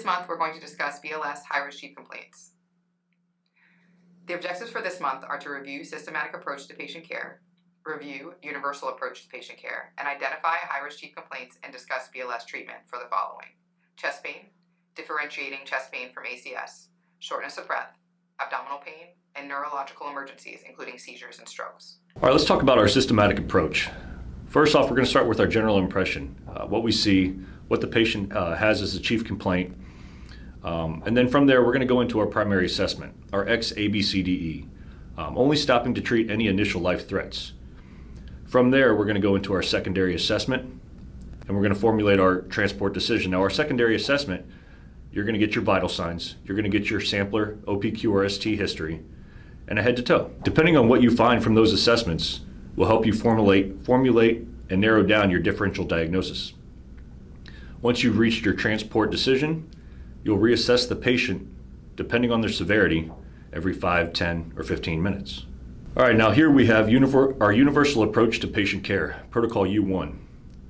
month, we're going to discuss BLS high-risk chief complaints. The objectives for this month are to review systematic approach to patient care, review universal approach to patient care, and identify high-risk chief complaints and discuss BLS treatment for the following: chest pain, differentiating chest pain from ACS, shortness of breath, abdominal pain, and neurological emergencies, including seizures and strokes. All right, let's talk about our systematic approach. First off, we're going to start with our general impression, what we see, what the patient has as a chief complaint. And then from there, we're going to go into our primary assessment, our XABCDE, only stopping to treat any initial life threats. From there, we're going to go into our secondary assessment, and we're going to formulate our transport decision. Now, our secondary assessment, you're going to get your vital signs, you're going to get your sampler OPQRST history, and a head to toe. Depending on what you find from those assessments will help you formulate and narrow down your differential diagnosis. Once you've reached your transport decision, you'll reassess the patient depending on their severity every 5, 10, or 15 minutes. All right, now here we have our universal approach to patient care, Protocol U1.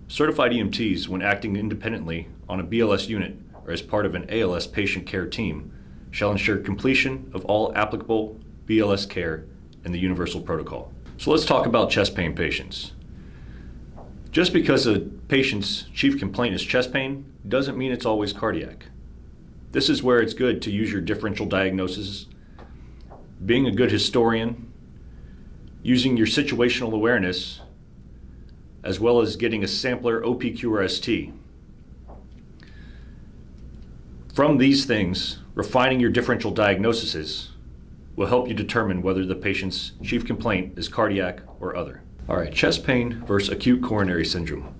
Certified EMTs, when acting independently on a BLS unit or as part of an ALS patient care team, shall ensure completion of all applicable BLS care in the universal protocol. So let's talk about chest pain patients. Just because a patient's chief complaint is chest pain doesn't mean it's always cardiac. This is where it's good to use your differential diagnosis, being a good historian, using your situational awareness, as well as getting a sampler OPQRST. From these things, refining your differential diagnoses will help you determine whether the patient's chief complaint is cardiac or other. All right, chest pain versus acute coronary syndrome.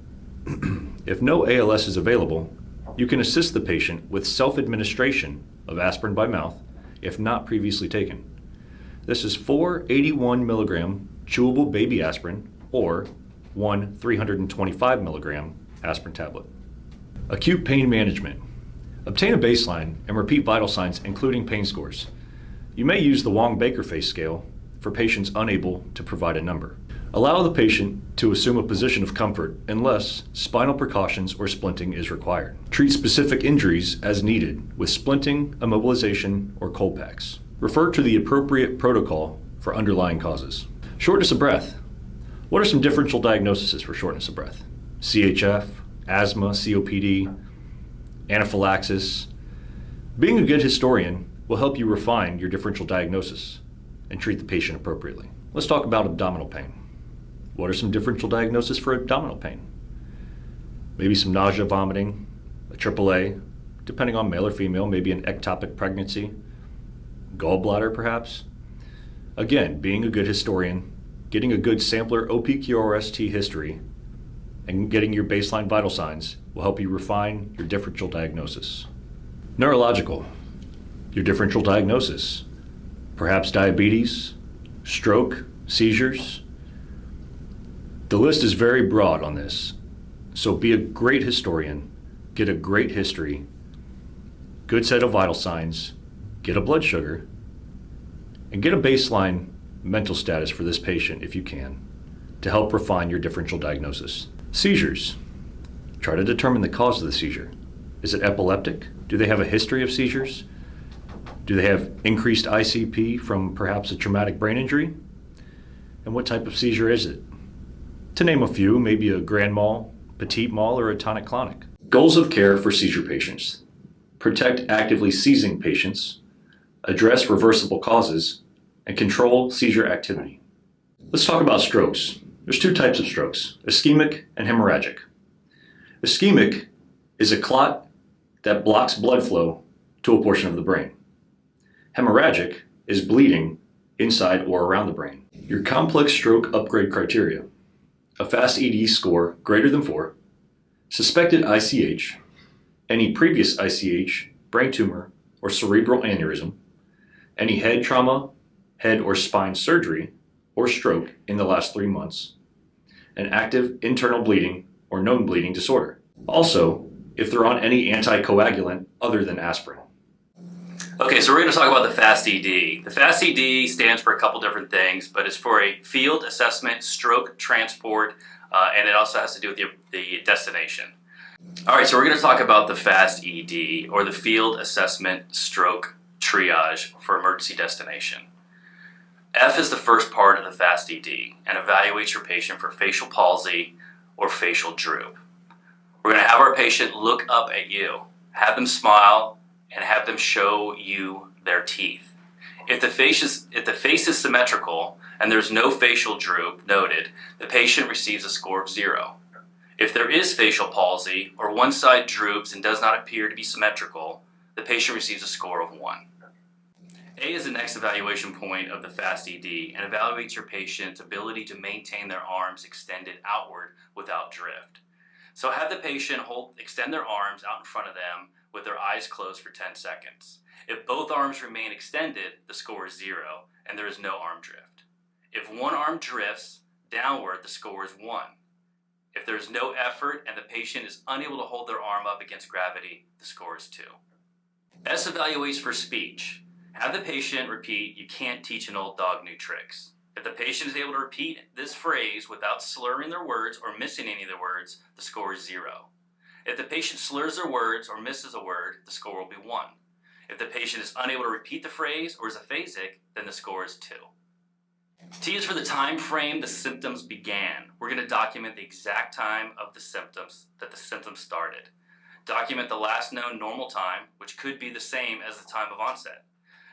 If no ALS is available, you can assist the patient with self-administration of aspirin by mouth if not previously taken. This is 4 81 milligram chewable baby aspirin or 1 325 milligram aspirin tablet. Acute pain management. Obtain a baseline and repeat vital signs including pain scores. You may use the Wong-Baker face scale for patients unable to provide a number. Allow the patient to assume a position of comfort unless spinal precautions or splinting is required. Treat specific injuries as needed with splinting, immobilization, or cold packs. Refer to the appropriate protocol for underlying causes. Shortness of breath. What are some differential diagnoses for shortness of breath? CHF, asthma, COPD, anaphylaxis. Being a good historian will help you refine your differential diagnosis and treat the patient appropriately. Let's talk about abdominal pain. What are some differential diagnoses for abdominal pain? Maybe some nausea, vomiting, a AAA, depending on male or female, maybe an ectopic pregnancy, gallbladder perhaps. Again, being a good historian, getting a good sampler OPQRST history, and getting your baseline vital signs will help you refine your differential diagnosis. Neurological, your differential diagnosis, perhaps diabetes, stroke, seizures. The list is very broad on this, so be a great historian, get a great history, good set of vital signs, get a blood sugar, and get a baseline mental status for this patient if you can, to help refine your differential diagnosis. Seizures. Try to determine the cause of the seizure. Is it epileptic? Do they have a history of seizures? Do they have increased ICP from perhaps a traumatic brain injury? And what type of seizure is it? To name a few, maybe a grand mal, petite mal, or a tonic-clonic. Goals of care for seizure patients. Protect actively seizing patients, address reversible causes, and control seizure activity. Let's talk about strokes. There's two types of strokes, ischemic and hemorrhagic. Ischemic is a clot that blocks blood flow to a portion of the brain. Hemorrhagic is bleeding inside or around the brain. Your complex stroke upgrade criteria: a fast ED score greater than 4, suspected ICH, any previous ICH, brain tumor, or cerebral aneurysm, any head trauma, head or spine surgery, or stroke in the last 3 months, an active internal bleeding or known bleeding disorder. Also, if they're on any anticoagulant other than aspirin. Okay, so we're going to talk about the FAST-ED. The FAST-ED stands for a couple different things, but it's for a field assessment, stroke transport, and it also has to do with the destination. All right, so we're going to talk about the FAST ED, or the Field Assessment Stroke Triage for Emergency Destination. F is the first part of the FAST ED and evaluates your patient for facial palsy or facial droop. We're going to have our patient look up at you, have them smile, and have them show you their teeth. If the face is symmetrical and there's no facial droop noted, the patient receives a score of 0. If there is facial palsy or one side droops and does not appear to be symmetrical, the patient receives a score of 1. A is the next evaluation point of the FAST ED and evaluates your patient's ability to maintain their arms extended outward without drift. So have the patient extend their arms out in front of them with their eyes closed for 10 seconds. If both arms remain extended, the score is 0 and there is no arm drift. If one arm drifts downward, the score is 1. If there is no effort and the patient is unable to hold their arm up against gravity, the score is 2. S evaluates for speech. Have the patient repeat, "You can't teach an old dog new tricks." If the patient is able to repeat this phrase without slurring their words or missing any of the words, the score is 0. If the patient slurs their words or misses a word, the score will be 1. If the patient is unable to repeat the phrase or is aphasic, then the score is 2. T is for the time frame the symptoms began. We're going to document the exact time of the symptoms started. Document the last known normal time, which could be the same as the time of onset.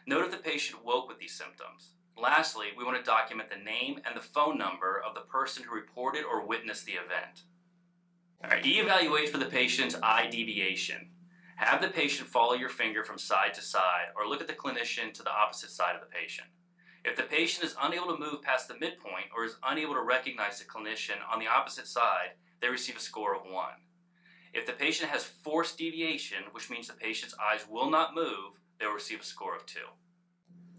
Note if the patient woke with these symptoms. Lastly, we want to document the name and the phone number of the person who reported or witnessed the event. All right, E evaluates for the patient's eye deviation. Have the patient follow your finger from side to side or look at the clinician to the opposite side of the patient. If the patient is unable to move past the midpoint or is unable to recognize the clinician on the opposite side, they receive a score of 1. If the patient has forced deviation, which means the patient's eyes will not move, they will receive a score of 2.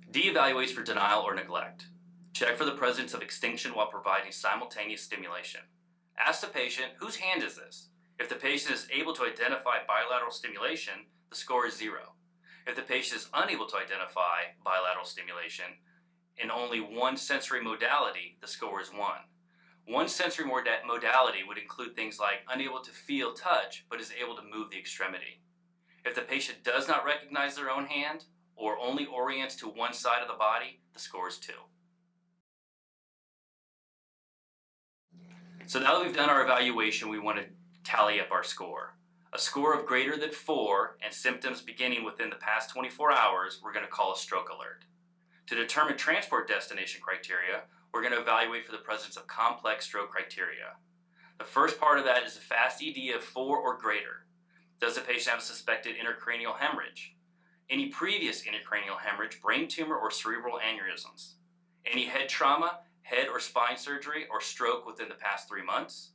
D evaluates for denial or neglect. Check for the presence of extinction while providing simultaneous stimulation. Ask the patient, "Whose hand is this?" If the patient is able to identify bilateral stimulation, the score is 0. If the patient is unable to identify bilateral stimulation in only one sensory modality, the score is 1. One sensory modality would include things like unable to feel touch but is able to move the extremity. If the patient does not recognize their own hand or only orients to one side of the body, the score is 2. So now that we've done our evaluation, we want to tally up our score. A score of greater than 4 and symptoms beginning within the past 24 hours, we're going to call a stroke alert. To determine transport destination criteria, we're going to evaluate for the presence of complex stroke criteria. The first part of that is a FAST ED of 4 or greater. Does the patient have a suspected intracranial hemorrhage? Any previous intracranial hemorrhage, brain tumor, or cerebral aneurysms? Any head trauma, head or spine surgery, or stroke within the past 3 months?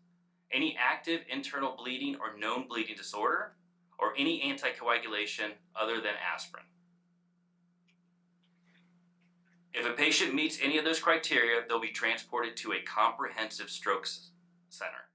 Any active internal bleeding or known bleeding disorder? Or any anticoagulation other than aspirin? If a patient meets any of those criteria, they'll be transported to a comprehensive stroke center.